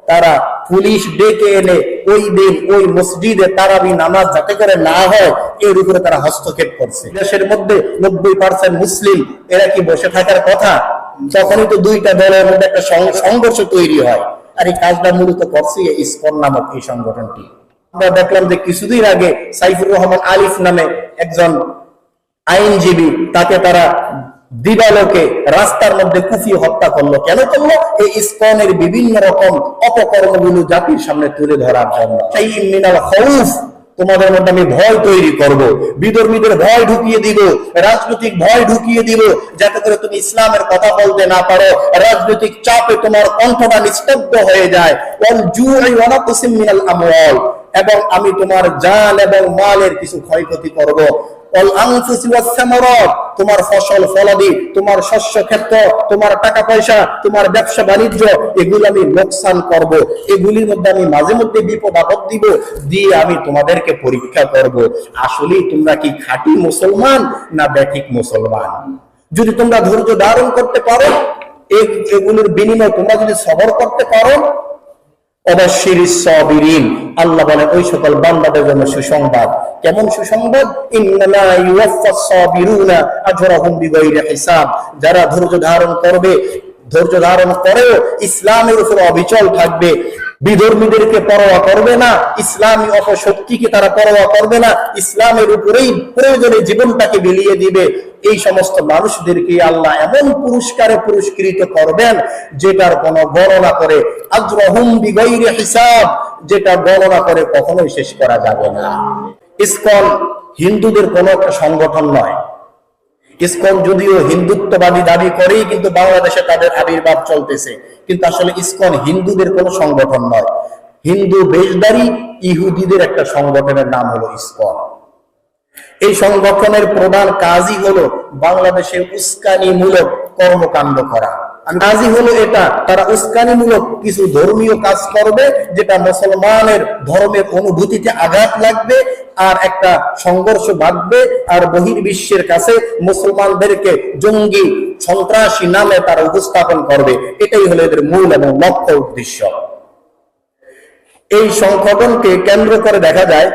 তারা পুলিশ ডেকে এনে ওই দিন ওই মসজিদে তারাবি নামাজ যাতে করে না হয় এর উপরে তারা হস্তক্ষেপ করছে। দেশের মধ্যে 90% মুসলিম, এরা কি বসে থাকার কথা? তখনই তো দুইটা দলের মধ্যে একটা সংঘর্ষ তৈরি হয়। আর এই কাজটা মূলত করছে ইসকন নামক এই সংগঠনটি। আমরা দেখলাম যে কিছুদিন আগে সাইফুর রহমান আলিফ নামে একজন আইনজীবী, তাকে তারা দিবালোকে রাস্তার মধ্যে কুপিয়ে হত্যা করলো। কেন করলো? এই ইসকনের বিভিন্ন রকম অপকর্মগুলো জাতির সামনে তুলে ধরার জন্য। সেই মিনাল খাউফ, তোমাদের মধ্যে আমি ভয় তৈরি করব, বিধর্মীদের ভয় ঢুকিয়ে দিব, রাজনৈতিক ভয় ঢুকিয়ে দিব, যাতে করে তুমি ইসলামের কথা বলতে না পারো, রাজনৈতিক চাপে তোমার কণ্ঠটা নিস্তব্ধ হয়ে যায়। ওয়াল জুই ওয়া নাকসিম মিনাল আমওয়াল, এবং আমি তোমার জান এবং মালের কিছু ক্ষয়ক্ষতি করব। তোমার ফসল ফলাদি, তোমার শস্য ক্ষেত্র, তোমার টাকা পয়সা, তোমার ব্যবসা বাণিজ্য, এগুলো আমি লোকসান করব। এগুলির মধ্যে আমি মাঝে মধ্যে বিপদ আপদ দিব, দিয়ে আমি তোমাদেরকে পরীক্ষা করব, আসলেই তোমরা কি খাঁটি মুসলমান না ব্যাঠিক মুসলমান। যদি তোমরা ধৈর্য ধারণ করতে পারো, এগুলোর বিনিময়ে তোমরা যদি সবর করতে পারো, অবশ্যই সাবিরিন, আল্লাহ বলেন ওই সকল বান্দাদের জন্য সুসংবাদ। কেমন সুসংবাদ? ইন্নামা ইউওয়াফাস সাবিরুনা আজরাহুম বিগাইরি হিসাব, যারা ধৈর্য ধারণ করবে, ধৈর্য ধারণ করেও ইসলামের উপর অবিচল থাকবে, বিধর্মীদেরকে পরোয়া করবে না, ইসলামী অপশক্তিকে তারা পরোয়া করবে না, ইসলামের উপরেই প্রয়োজনে জীবনটাকে বিলিয়ে দিবে, এই সমস্ত মানুষদেরকে আল্লাহ এমন পুরস্কারে পুরস্কৃত করবেন যেটার কোনো গণনা করে, আজরাহুম বিগাইরি হিসাব, যেটা গণনা করে কখনোই শেষ করা যাবে না। ইসকন হিন্দুদের কোনো একটা সংগঠন নয়। ইসকন যদিও হিন্দুত্ববাদী দাবি করেই কিন্তু বাংলাদেশে তাদের আবির্ভাব চলতেছে, কিন্তু আসলে ইসকন হিন্দুদের কোনো সংগঠন নয়। হিন্দু বেশধারী ইহুদিদের একটা সংগঠনের নাম হলো ইসকন। এই সংগঠনের প্রধান কাজই হলো বাংলাদেশে উস্কানিমূলক কর্মকাণ্ড করা। কাজই হলো এটা, তারা উস্কানিমূলক কিছু ধর্মীয় কাজ করবে যেটা মুসলমানের ধর্মের অনুভূতিতে আঘাত লাগবে, আর একটা সংঘর্ষ বাঁধবে, আর বহির্বিশ্বের কাছে মুসলমানদেরকে জঙ্গি সন্ত্রাসী নামে তারা উপস্থাপন করবে। এটাই হলো এদের মূল এবং লক্ষ্য উদ্দেশ্য। এই সংগঠনকে কেন্দ্র করে দেখা যায়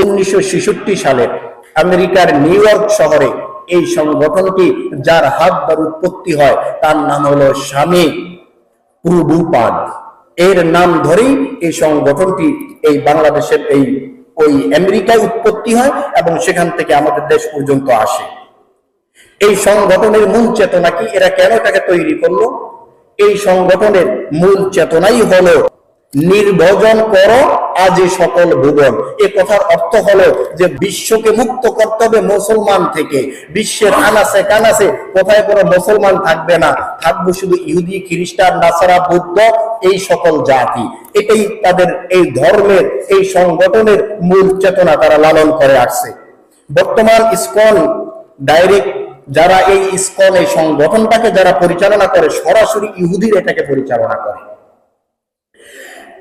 1966 সালে আমেরিকার নিউ ইয়র্ক শহরে এই সংগঠনটি, যার হাত দ্বারা উৎপত্তি হয়, তার নাম হলো স্বামী প্রভুপাদ। এর নাম ধরেই এই সংগঠনটি এই বাংলাদেশের ওই আমেরিকায় উৎপত্তি হয় এবং সেখান থেকে আমাদের দেশ পর্যন্ত আসে। এই সংগঠনের মূল চেতনা কি? এরা কেন এটাকে তৈরি করলো? এই সংগঠনের মূল চেতনাই হলো নির্ভজন করো আজি সকল ভুবন। এ কথার অর্থ হলো যে বিশ্বকে মুক্ত করতে হবে মুসলমান থেকে। বিশ্বের আনাচে কানাচে কোথায় কোনো মুসলমান থাকবে না, থাকবে শুধু ইহুদি, খ্রিস্টান, নাসারা, বৌদ্ধ, এই সকল জাতি। এটাই তাদের এই ধর্মের, এই সংগঠনের মূল চেতনা, তারা লালন করে আসছে। বর্তমান ইসকন ডাইরেক্ট যারা এই ইসকন এই সংগঠনটাকে যারা পরিচালনা করে, সরাসরি ইহুদির এটাকে পরিচালনা করে।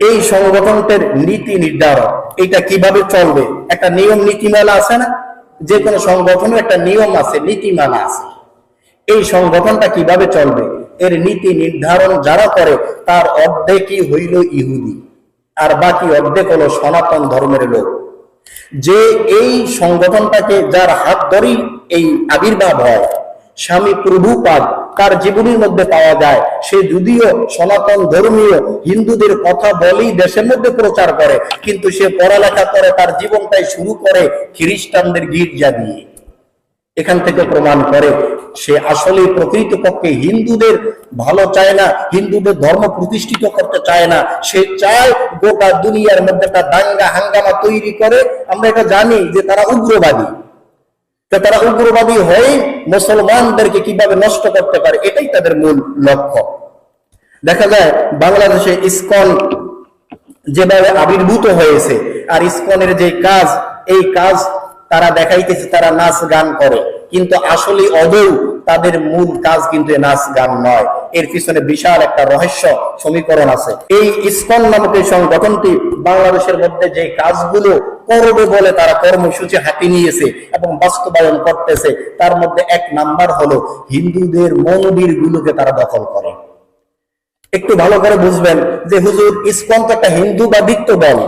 এই সংগঠনটির নীতি নির্ধারণ, এটা কিভাবে চলবে, একটা নিয়ম নীতিমালা আছে না? যে কোনো সংগঠনের একটা নিয়ম আছে, নীতিমালা আছে। এই সংগঠনটা কিভাবে চলবে, এর নীতি নির্ধারণ যারা করে তার অর্ধেকই হইল ইহুদি, আর বাকি অর্ধেক হলো সনাতন ধর্মের লোক। যে এই সংগঠনটাকে যার হাত ধরেই এই আবির্ভাব হয়, স্বামী প্রভুপাদ, তার জীবনীর মধ্যে পাওয়া যায় সে যদিও সনাতন ধর্মীয় হিন্দুদের কথা বলেই দেশের মধ্যে প্রচার করে, কিন্তু সে পড়ালেখা করে, তার জীবনটাই শুরু করে খ্রিস্টানদের গির্জা দিয়ে। এখান থেকে প্রমাণ করে সে আসলে প্রকৃতপক্ষে হিন্দুদের ভালো চায় না, হিন্দুদের ধর্ম প্রতিষ্ঠিত করতে চায় না। সে চায় গোটা দুনিয়ার মধ্যে একটা দাঙ্গা হাঙ্গামা তৈরি করে। আমরা এটা জানি যে তারা উগ্রবাদী, তারা উগ্রবাদী হয়ে মুসলমানদেরকে কিভাবে নষ্ট করতে পারে, এটাই তাদের মূল লক্ষ্য। দেখা যায় বাংলাদেশে ইসকন যেভাবে আবির্ভূত হয়েছে, আর ইসকনের যে কাজ, এই কাজ তারা দেখাইতেছে, তারা নাচ গান করে, কিন্তু আসলে অদৌ তাদের মূল কাজ কিন্তু নাচ গান নয়। এর পিছনে বিশাল একটা রহস্য সমীকরণ আছে। এই ইসকন নামক এই সংগঠনটি বাংলাদেশের মধ্যে যে কাজগুলো করবে বলে তারা কর্মসূচি হাতে নিয়েছে এবং বাস্তবায়ন করতেছে, তার মধ্যে এক নাম্বার হলো হিন্দুদের মন্দির গুলোকে তারা দখল করে। একটু ভালো করে বুঝবেন যে হুজুর ইসকন তো একটা হিন্দুবাদিত্ব দল,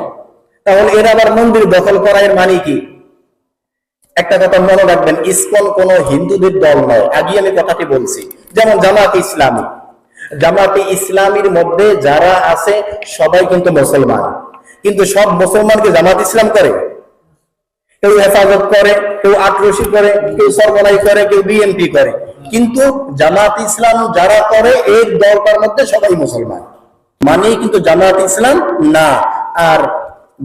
তাহলে এরা আবার মন্দির দখল করা এর মানে কি? একটা কথা মনে রাখবেন, ইসকন কোন হিন্দুদের দল নয়, আগে আমি কথাটি বলছি। যেমন জামাতে ইসলামী, জামাতে ইসলামীর মধ্যে যারা আছে সবাই কিন্তু মুসলমান, কিন্তু সব মুসলমানকে জামাত ইসলাম করে? কেউ হেফাজত করে, কেউ আক্রোশী করে, কেউ সরবরাই করে, কেউ বিএনপি করে, কিন্তু জামাত ইসলাম যারা করে এই দলটার মধ্যে সবাই মুসলমান, মানেই কিন্তু জামাত ইসলাম না। আর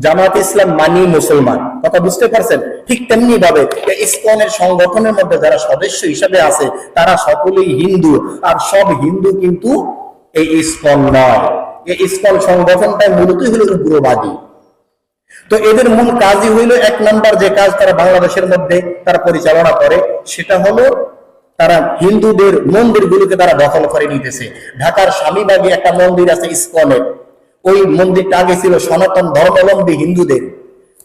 জামাত ইসলাম মানি মুসলমান, কথা বুঝতে পারছেন? ঠিক তেমনি ভাবে ইসকনের সংগঠনের মধ্যে যারা সদস্য হিসাবে আছে তারা সকলেই হিন্দু, আর সব হিন্দু কিন্তু এই ইসকন নয়। এই ইসকন সংগঠনটা মূলতই হলো উগ্রবাদী। তো এদের মূল কাজই হইল, এক নাম্বার যে কাজ তারা বাংলাদেশের মধ্যে তারা পরিচালনা করে সেটা হলো তারা হিন্দুদের মন্দিরগুলোকে তারা দখল করে নিতেছে। ঢাকার স্বামীবাগে একটা মন্দির আছে ইসকনের, ওই মন্দিরটা আগে ছিল সনাতন ধর্মাবলম্বী হিন্দুদের,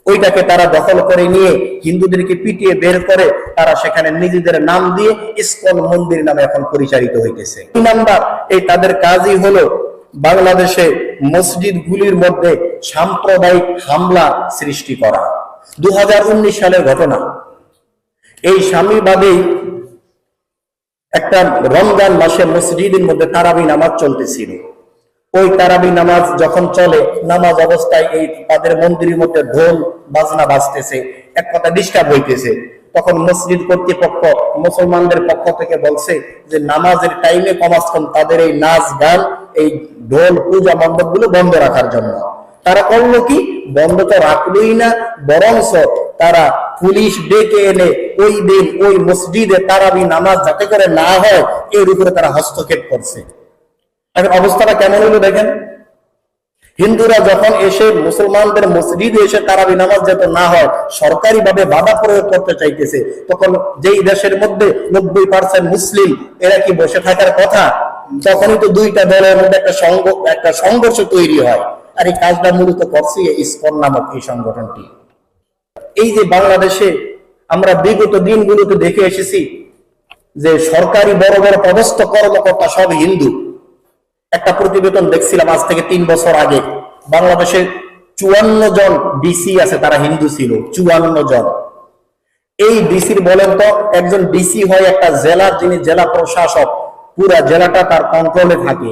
ওইটাকে তারা দখল করে নিয়ে হিন্দুদেরকে পিটিয়ে বের করে তারা সেখানে নিজেদের নাম দিয়ে ইসকন মন্দির নামে এখন পরিচালিত হইতেছে। দুই নাম্বার, এই তাদের কাজই হলো বাংলাদেশে মসজিদ গুলির মধ্যে সাম্প্রদায়িক হামলা সৃষ্টি করা। 2019 সালের ঘটনা, এই স্বামীবাদেই একটা রমজান মাসে মসজিদের মধ্যে তারাবি নামাজ চলতেছিল। ওই তারাবি নামাজ যখন চলে, নামাজ অবস্থায় এই তাদের মন্দিরের মধ্যে ঢোল বাজনা বাজতেছে, এক কথা ডিস্টার্ব হইতেছে। তখন মসজিদ কর্তৃপক্ষ মুসলমানদের পক্ষ থেকে বলছে যে নামাজের টাইমে কমাস কম তাদের এই নাচ গান, এই ঢোল পূজা মণ্ডপ গুলো বন্ধ রাখার জন্য। তারা করলো কি? বন্ধ তো রাখলোই না, বরঞ্চ তারা পুলিশ ডেকে এনে ওই দিন ওই মসজিদে তারাবি নামাজ যাতে করে না হয় এর উপরে তারা হস্তক্ষেপ করছে। এখন অবস্থাটা কেমন হলো দেখেন, হিন্দুরা যখন এসে মুসলমানদের মসজিদে এসে তারাবি নামাজ যাতে না হয় সরকারি ভাবে বাধা প্রয়োগ করতে চাইতেছে, তখন যেই দেশের মধ্যে 90% মুসলিম, এরা কি বসে থাকার কথা? তখনই তো দুইটা দলের মধ্যে একটা সংঘর্ষ তৈরি হয়। আর এই কাজটা মূলত করছে ইসকন নামক এই সংগঠনটি। এই যে বাংলাদেশে আমরা বিগত দিনগুলোতে দেখে এসেছি যে সরকারি বড় বড় পদস্থ কর্মকর্তা সব হিন্দু। একটা প্রতিবেদন দেখছিলাম আজ থেকে 3 বছর আগে, বাংলাদেশে 54 জন ডিসি আছে, তারা হিন্দু ছিল 54 জন। এই ডিসির বলেন তো, একজন ডিসি হয় একটা জেলার, যিনি জেলা প্রশাসক, পুরা জেলাটা তার কন্ট্রোলে থাকে,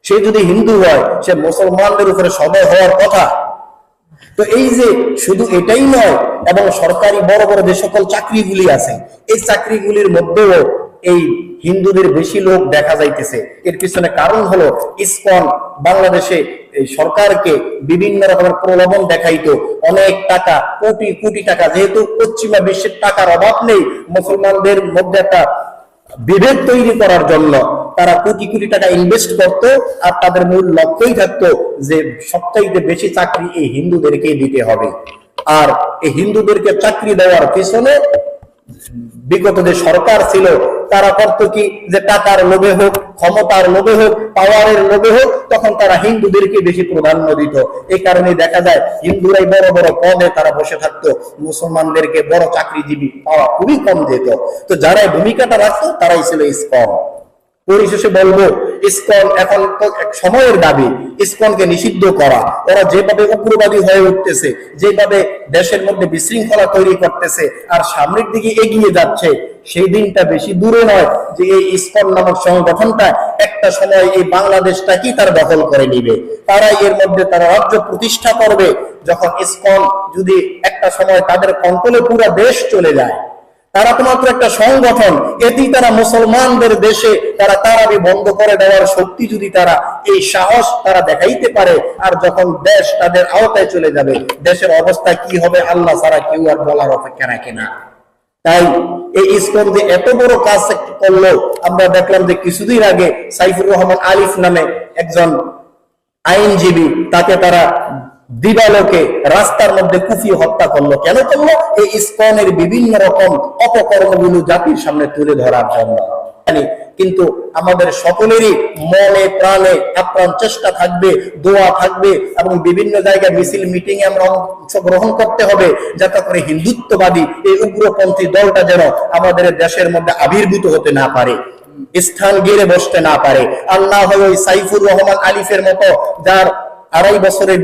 সে যদি হিন্দু হয় সে মুসলমানদের উপরে সদয় হওয়ার কথা। তো এই যে শুধু এটাই নয়, এবং সরকারি বড় বড় যে সকল চাকরিগুলি আছে এই চাকরিগুলির মধ্যেও এই হিন্দুদের বেশি লোক দেখা যাইতেছে। এর পিছনে কারণ হলো ইসকন বাংলাদেশে সরকারকে বিভিন্ন রকমের প্রলোভন দেখাইতো, অনেক টাকা, কোটি কোটি টাকা, যেহেতু পশ্চিমা বিশ্বের টাকার অভাব নেই, মুসলমানদের মধ্যে একটা বিভেদ তৈরি করার জন্য তারা কোটি কোটি টাকা ইনভেস্ট করত, আর তাদের মূল লক্ষ্যই থাকতো যে সবচাইতে বেশি চাকরি এই হিন্দুদেরকে দিতে হবে। আর এই হিন্দুদেরকে চাকরি দেওয়ার পিছনে বিগত যে সরকার ছিল তারা করতো কি, যে টাকার লোভে হোক, ক্ষমতার লোভে হোক, পাওয়ারের লোভে হোক, তখন তারা হিন্দুদেরকে বেশি প্রাধান্য দিত। এই কারণে দেখা যায় হিন্দুরাই বড় বড় পদে তারা বসে থাকতো, মুসলমানদেরকে বড় চাকরিজীবী পাওয়া খুবই কম যেত। তো যারা এই ভূমিকাটা রাখতো তারাই ছিল ইসকন। পরিশেষে বলবো, ইসকন এখন তো এক সময়ের দাবি ইসকনকে নিষিদ্ধ করা। ওরা যেভাবে উগ্রবাদী হয়ে উঠতেছে, যেভাবে দেশের মধ্যে বিশৃঙ্খলা তৈরি করতেছে আর সামনের দিকে এগিয়ে যাচ্ছে, সেই দিনটা বেশি দূরে নয় যে এই ইসকন নামক সংগঠনটা একটা সময় এই বাংলাদেশটাকেই তারা দখল করে নিবে। তারা এর মধ্যে তারা রাজ্য প্রতিষ্ঠা করবে। যখন ইসকন যদি একটা সময় তাদের কন্ট্রোলে পুরো দেশ চলে যায়, তারা তো মাত্র একটা সংগঠন, এতেই তারা মুসলমানদের দেশে তারা তারাবি বন্ধ করে দেওয়ার শক্তি যদি তারা, এই সাহস তারা দেখাইতে পারে, আর যখন দেশ তাদের আওতায় চলে যাবে দেশের অবস্থা কি হবে আল্লাহ ছাড়া কেউ আর বলার অপেক্ষা রাখে না। তাই এই ইসকন যে এত বড় কাজ করলো, আমরা দেখলাম যে কিছুদিন আগে সাইফুর রহমান আলিফ নামে একজন আইনজীবী, তাকে তারা দিবালোকে রাস্তার মধ্যে কুপিয়ে হত্যা করলো। কেন করলো? এই ইসকনের বিভিন্ন রকম অপকর্মগুলো জাতির সামনে তুলে ধরার জন্য। কিন্তু আমাদের সকলেরই মনে প্রাণে আপ্রাণ চেষ্টা থাকবে, দোয়া থাকবে, এবং বিভিন্ন জায়গায় মিছিল মিটিং এ আমরা অংশগ্রহণ করতে হবে, যাতে করে হিন্দুত্ববাদী এই উগ্রপন্থী দলটা যেন আমাদের দেশের মধ্যে আবির্ভূত হতে না পারে। স্থান গেড়ে বসতে না পারে, আর না হয় ওই সাইফুর রহমান আলিফের মতো যার 2.5 বছরের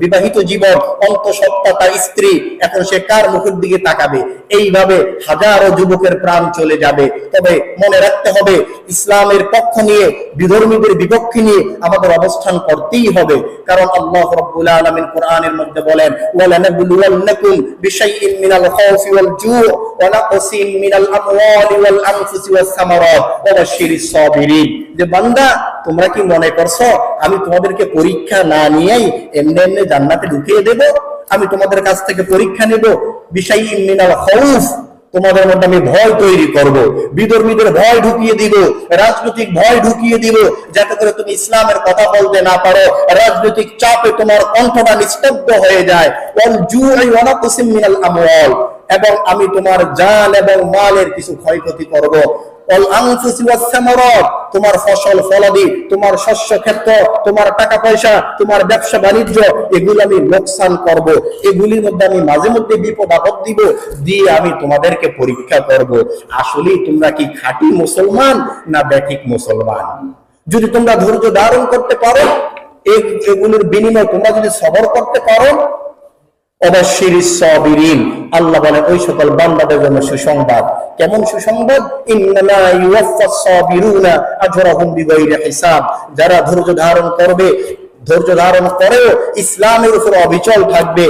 বিবাহিত জীবন, অন্তঃসত্ত্বা তার স্ত্রী, এখন সে কার মুখের দিকে তাকাবে? এইভাবে হাজারো যুবকের প্রাণ চলে যাবে। তবে মনে রাখতে হবে, ইসলামের পক্ষ নিয়ে বিধর্মীদের বিপক্ষে নিয়ে আমাদের অবস্থান করতেই হবে। কারণ আল্লাহ রাব্বুল আলামিন কোরআনের মধ্যে বলেন, ওয়ালানাবলুওয়ান্নাকুম বিশাইইন মিনাল খাউফি ওয়াল জু' ওয়া নাকসিম মিনাল আমওয়ালি ওয়াল আনফুসি ওয়াস সামারাত ওয়া বাশশিরিস সাবিরিন। যে বান্দা, তোমরা কি মনে করছো আমি তোমাদেরকে পরীক্ষা না নিয়েই এমনি এমনি জান্নাতে ঢুকিয়ে দেব? আমি তোমাদের কাছ থেকে পরীক্ষা নেব বিশাইইন মিনাল খাউফ, তোমাদের মধ্যে আমি ভয় তৈরি করব, বিধর্মীদের ভয় ঢুকিয়ে দিব, রাজনৈতিক ভয় ঢুকিয়ে দিব, যাতে করে তুমি ইসলামের কথা বলতে না পারো, রাজনৈতিক চাপে তোমার কণ্ঠটা নিস্তব্ধ হয়ে যায়। ওয়াল জু'i ওয়া নাকসিম মিনাল আমওয়াল, এবং আমি তোমার জান এবং মালের কিছু ক্ষয়ক্ষতি করব। ওয়াল আনফুসি ওয়াস সামারাত, তোমার ফসল ফলাদি, তোমার শস্য ক্ষেত্র, তোমার টাকা পয়সা, তোমার ব্যবসা বাণিজ্য, এগুলো আমি লোকসান করব। এগুলির মধ্যে আমি মাঝে মধ্যে বিপদ আপদ দিব, দিয়ে আমি তোমাদেরকে পরীক্ষা করব, আসলেই তোমরা কি খাঁটি মুসলমান না ব্যাঠিক মুসলমান। যদি তোমরা ধৈর্য ধারণ করতে পারো, এগুলির বিনিময়ে তোমরা যদি সবর করতে পারো, অবশ্যিরিস সাবিরিন, আল্লাহ বলেন ওই সকল বান্দাদের জন্য সুসংবাদ। কেমন সুসংবাদ? ইন্নামা ইউওয়াফাস সাবিরুনা আজরাহুম বিগাইরি হিসাব, যারা ধৈর্য ধারণ করবে, ধৈর্য ধারণ করেও ইসলামের উপর অবিচল থাকবে,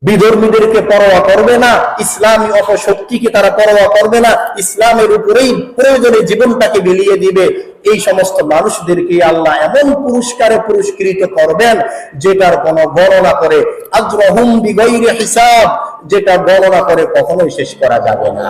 বিধর্মীদেরকে পরোয়া করবে না, ইসলামী অপশক্তিকে তারা পরোয়া করবে না, ইসলামের উপরেই প্রয়োজনে জীবনটাকে বিলিয়ে দিবে, এই সমস্ত মানুষদেরকে আল্লাহ এমন পুরস্কারে পুরস্কৃত করবেন যেটার কোনো গণনা করে, আজরাহুম বিগাইরি হিসাব, যেটা গণনা করে কখনোই শেষ করা যাবে না।